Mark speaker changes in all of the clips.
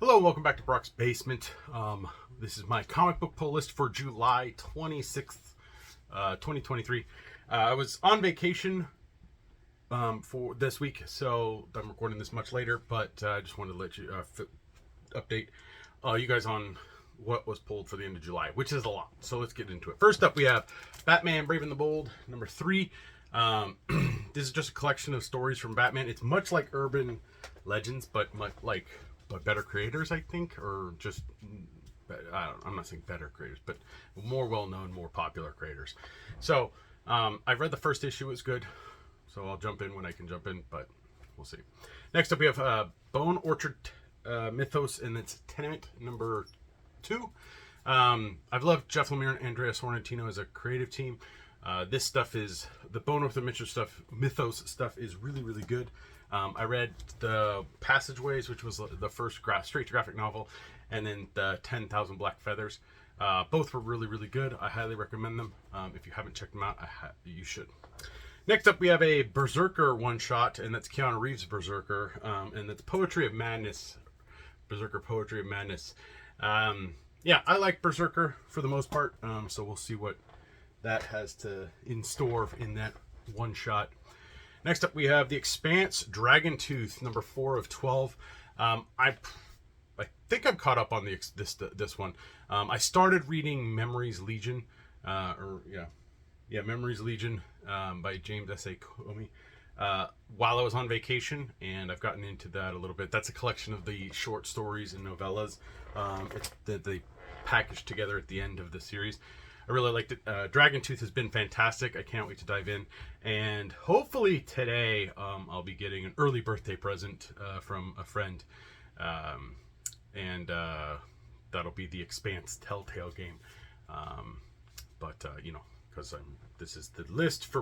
Speaker 1: Hello and welcome back to Brock's Basement. This is my comic book pull list for July 26th, 2023. I was on vacation for this week, so I'm recording this much later, but I just wanted to let you update you guys on what was pulled for the end of July, which is a lot. So let's get into it. First up, we have Batman Brave and the Bold, number 3. This is just a collection of stories from Batman. It's much like Urban Legends, but better creators, I think, or just, I'm not saying better creators, but more well-known, more popular creators. So, I've read the first issue, it was good, so I'll jump in when I can jump in, but we'll see. Next up, we have Bone Orchard Mythos, and it's Tenement number 2. I've loved Jeff Lemire and Andrea Sorrentino as a creative team. This stuff is, the Bone Orchard Mythos stuff is really, really good. I read the Passageways, which was the first straight graphic novel, and then the 10,000 Black Feathers. Both were really, really good. I highly recommend them. If you haven't checked them out, you should. Next up, we have a Berserker one-shot, and that's Keanu Reeves' Berserker, and that's Poetry of Madness. Berserker Poetry of Madness. Yeah, I like Berserker for the most part, so we'll see what that has in store in that one-shot. Next up, we have The Expanse, Dragon Tooth, number 4 of 12. I think I'm caught up on this one. I started reading Memories Legion, Memories Legion by James S.A. Comey while I was on vacation, and I've gotten into that a little bit. That's a collection of the short stories and novellas that they packaged together at the end of the series. I really liked it. Dragon Tooth has been fantastic. I can't wait to dive in. And hopefully today I'll be getting an early birthday present from a friend. That'll be The Expanse Telltale game. Because this is the list for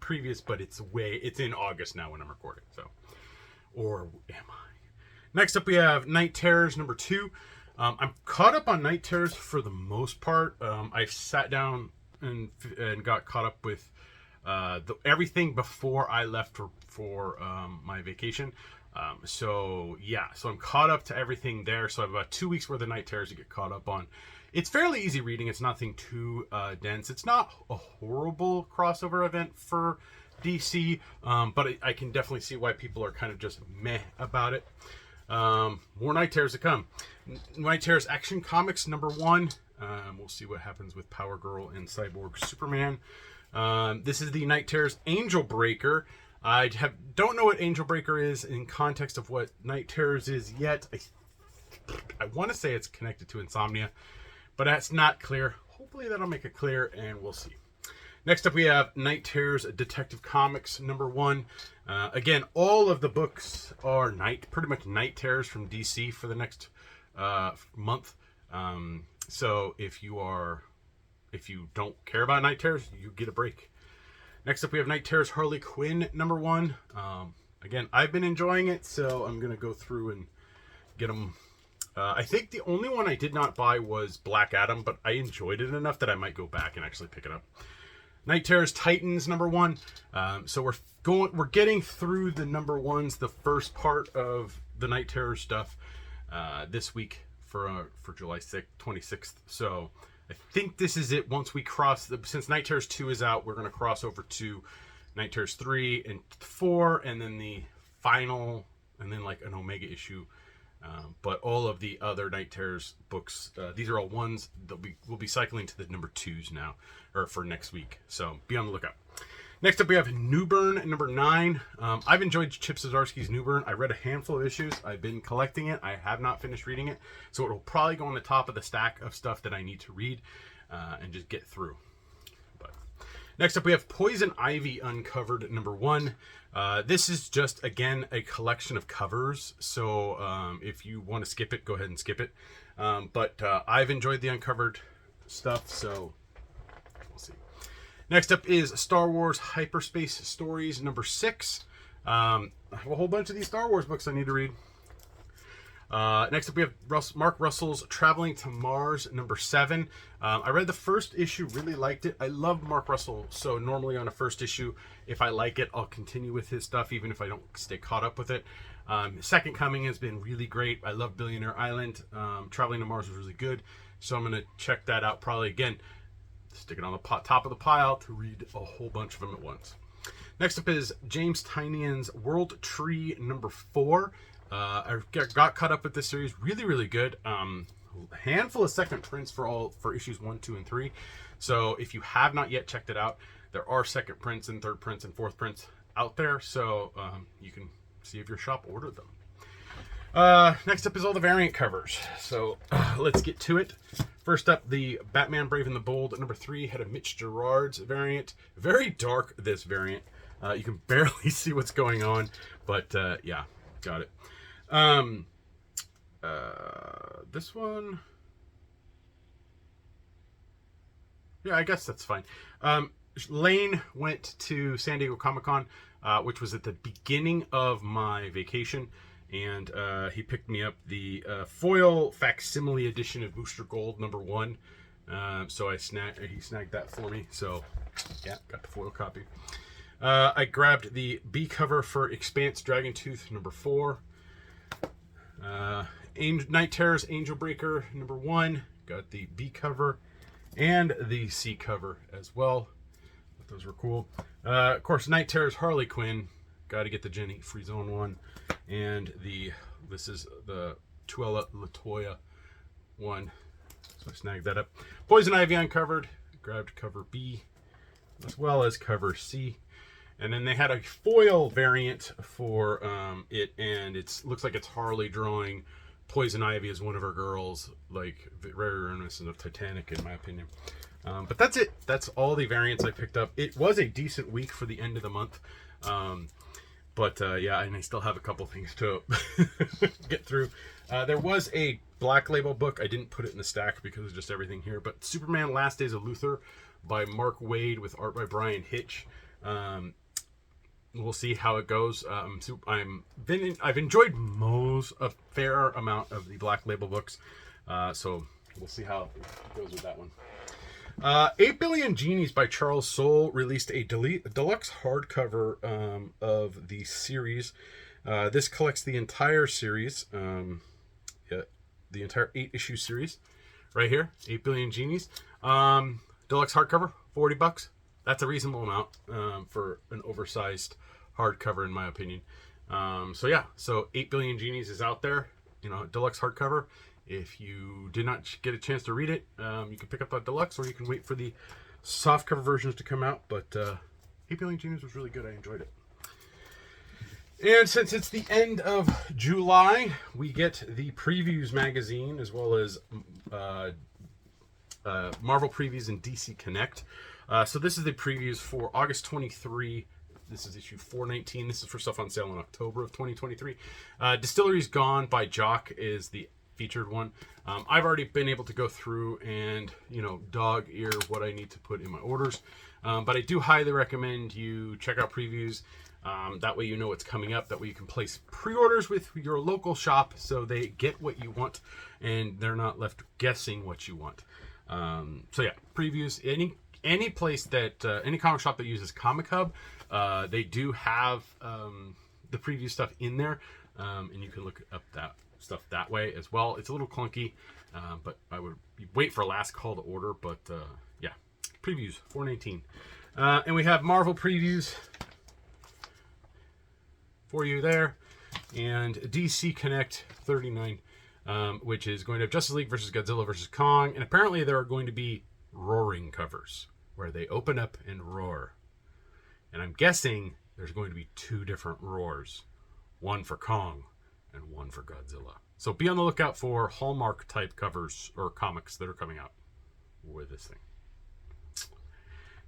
Speaker 1: previous, but it's in August now when I'm recording. So, or am I? Next up we have Night Terrors number 2. I'm caught up on Night Terrors for the most part. I sat down and got caught up with everything before I left for my vacation. So I'm caught up to everything there. So I have about 2 weeks worth of Night Terrors to get caught up on. It's fairly easy reading. It's nothing too dense. It's not a horrible crossover event for DC, but I can definitely see why people are kind of just meh about it. More Night Terrors to come. Night Terrors Action Comics number 1. We'll see what happens with Power Girl and Cyborg Superman. This is the Night Terrors Angel Breaker. I don't know what Angel Breaker is in context of what Night Terrors is yet. I want to say it's connected to Insomnia, but that's not clear. Hopefully that'll make it clear, and we'll see. Next up, we have Night Terrors Detective Comics number 1. Again, all of the books are pretty much Night Terrors from DC for the next month. So if you don't care about Night Terrors, you get a break. Next up, we have Night Terrors Harley Quinn number 1. Again, I've been enjoying it, so I'm gonna go through and get them. I think the only one I did not buy was Black Adam, but I enjoyed it enough that I might go back and actually pick it up. Night Terrors Titans number 1. So we're getting through the number 1s, the first part of the Night Terror stuff this week for July 26th. So I think this is it. Once we since Night Terrors 2 is out, we're going to cross over to Night Terrors 3 and 4, and then the final, and then like an Omega issue. But all of the other Night Terrors books, these are all ones that we'll be cycling to the number 2s now, or for next week. So be on the lookout. Next up, we have Newburn number 9. I've enjoyed Chip Zdarsky's Newburn. I read a handful of issues. I've been collecting it. I have not finished reading it, so it'll probably go on the top of the stack of stuff that I need to read and just get through. Next up, we have Poison Ivy Uncovered number 1. This is just, again, a collection of covers. So if you want to skip it, go ahead and skip it. But I've enjoyed the Uncovered stuff, so we'll see. Next up is Star Wars Hyperspace Stories number 6. I have a whole bunch of these Star Wars books I need to read. Next up, we have Mark Russell's Traveling to Mars number 7. I read the first issue, really liked it. I love Mark Russell, so normally on a first issue, if I like it, I'll continue with his stuff, even if I don't stay caught up with it. Second Coming has been really great. I love Billionaire Island. Traveling to Mars was really good. So I'm going to check that out probably again. Stick it on the top of the pile to read a whole bunch of them at once. Next up is James Tynion's World Tree number 4. I got caught up with this series. Really, really good. A handful of second prints for issues 1, 2, and 3. So if you have not yet checked it out, there are second prints and third prints and fourth prints out there. So you can see if your shop ordered them. Next up is all the variant covers. So let's get to it. First up, the Batman Brave and the Bold number 3 had a Mitch Gerard's variant. Very dark, this variant. You can barely see what's going on, but yeah, got it. This one, yeah, I guess that's fine. Lane went to San Diego Comic-Con, which was at the beginning of my vacation, and he picked me up the foil facsimile edition of Booster Gold number 1. So he snagged that for me. So yeah, got the foil copy. I grabbed the B cover for Expanse Dragon Tooth number 4. Night Terror's Angel Breaker number 1. Got the B cover and the C cover as well. Those were cool. Of course, Night Terror's Harley Quinn. Got to get the Jenny Frison one. And this is the Tuella Latoya one. So I snagged that up. Poison Ivy uncovered. Grabbed cover B as well as cover C. And then they had a foil variant for it, and looks like it's Harley drawing Poison Ivy as one of her girls, like very reminiscent of Titanic in my opinion. But that's it. That's all the variants I picked up. It was a decent week for the end of the month. But yeah, and I still have a couple things to get through. There was a Black Label book. I didn't put it in the stack because of just everything here. But Superman Last Days of Luthor by Mark Waid with art by Brian Hitch. We'll see how it goes. I've enjoyed a fair amount of the Black Label books. So we'll see how it goes with that one. 8 Billion Genies by Charles Soule released a deluxe hardcover of the series. This collects the entire series, the entire 8-issue series, right here. 8 Billion Genies, deluxe hardcover, $40. That's a reasonable amount for an oversized hardcover, in my opinion. So yeah, so 8 Billion Genies is out there, deluxe hardcover. If you did not get a chance to read it, you can pick up that deluxe, or you can wait for the softcover versions to come out. But 8 Billion Genies was really good. I enjoyed it. And since it's the end of July, we get the Previews magazine, as well as Marvel Previews and DC Connect. So this is the previews for August 23. This is issue 419. This is for stuff on sale in October of 2023. Distillery's Gone by Jock is the featured one. I've already been able to go through and dog ear what I need to put in my orders, but I do highly recommend you check out previews. That way you know what's coming up. That way you can place pre-orders with your local shop so they get what you want and they're not left guessing what you want. So yeah, previews. Any place that any comic shop that uses Comic Hub, they do have the preview stuff in there, and you can look up that stuff that way as well. It's a little clunky, but I would wait for last call to order. But yeah, previews 419, and we have Marvel previews for you there, and DC Connect 39, which is going to have Justice League versus Godzilla versus Kong, and apparently there are going to be roaring covers where they open up and roar, and I'm guessing there's going to be 2 different roars, one for Kong and one for Godzilla. So be on the lookout for Hallmark type covers or comics that are coming out with this thing.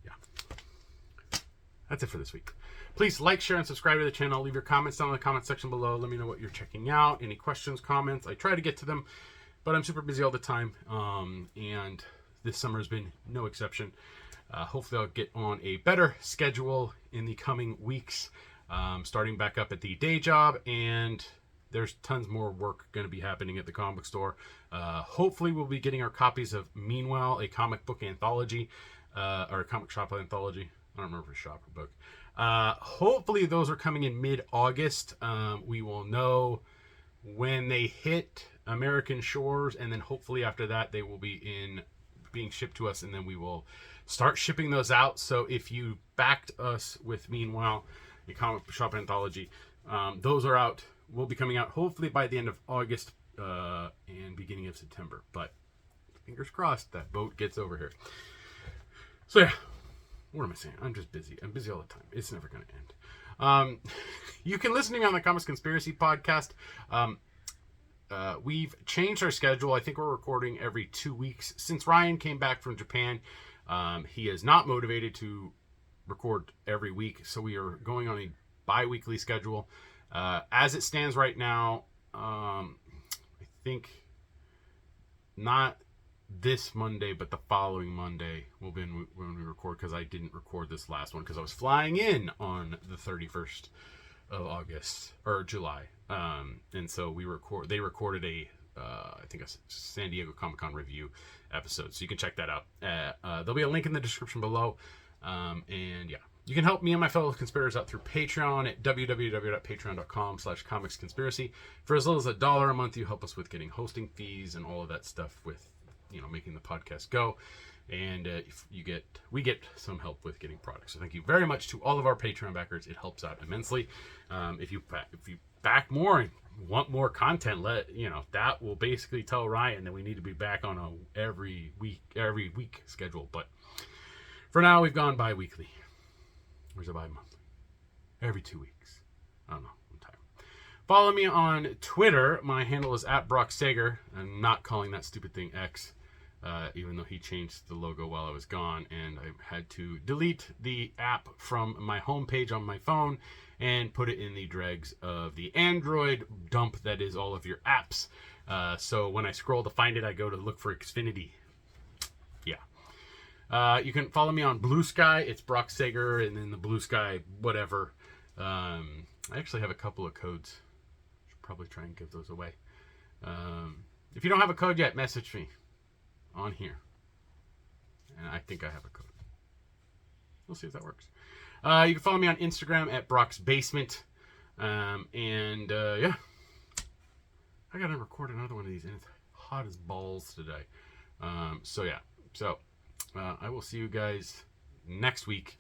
Speaker 1: Yeah. That's it for this week. Please like, share, and subscribe to the channel. Leave your comments down in the comment section below. Let me know what you're checking out. Any questions, comments. I try to get to them, but I'm super busy all the time. And this summer has been no exception. Hopefully I'll get on a better schedule in the coming weeks. Starting back up at the day job, and there's tons more work going to be happening at the comic book store. Hopefully we'll be getting our copies of Meanwhile, a comic book anthology, or a comic shop anthology. I don't remember if it's shop or book. Hopefully those are coming in mid-August. We will know when they hit American shores, and then hopefully after that they will be being shipped to us, and then we will start shipping those out. So if you backed us with Meanwhile, a comic shop anthology, those are out. Will be coming out hopefully by the end of August and beginning of September. But fingers crossed that boat gets over here. So yeah, what am I saying? I'm just busy. I'm busy all the time. It's never going to end. You can listen to me on the Comics Conspiracy podcast. We've changed our schedule. I think we're recording every 2 weeks. Since Ryan came back from Japan, he is not motivated to record every week, so we are going on a bi-weekly schedule. As it stands right now, I think not this Monday, but the following Monday will be when we record, because I didn't record this last one because I was flying in on the 31st of August or July. And so they recorded I think a San Diego Comic-Con review episode. So you can check that out. There'll be a link in the description below. And yeah, you can help me and my fellow conspirators out through Patreon at www.patreon.com/comicsconspiracy. For as little as $1 a month, you help us with getting hosting fees and all of that stuff with, making the podcast go. And we get some help with getting products. So thank you very much to all of our Patreon backers. It helps out immensely. If you back more and want more content, that will basically tell Ryan that we need to be back on a every week schedule. But for now, we've gone bi-weekly. Where's it bi-month? Every 2 weeks. I don't know. I'm tired. Follow me on Twitter. My handle is @brocksager. I'm not calling that stupid thing X. Even though he changed the logo while I was gone, and I had to delete the app from my homepage on my phone and put it in the dregs of the Android dump that is all of your apps. So when I scroll to find it, I go to look for Xfinity. Yeah. You can follow me on Bluesky. It's Brock Sager, and then the Bluesky whatever. I actually have a couple of codes. Should probably try and give those away. If you don't have a code yet, message me on here, and I think I have a code. We'll see if that works. You can follow me on Instagram at Brock's Basement, and yeah, I gotta record another one of these, and it's hot as balls today. So yeah, I will see you guys next week,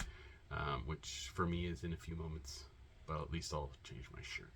Speaker 1: which for me is in a few moments, but at least I'll change my shirt.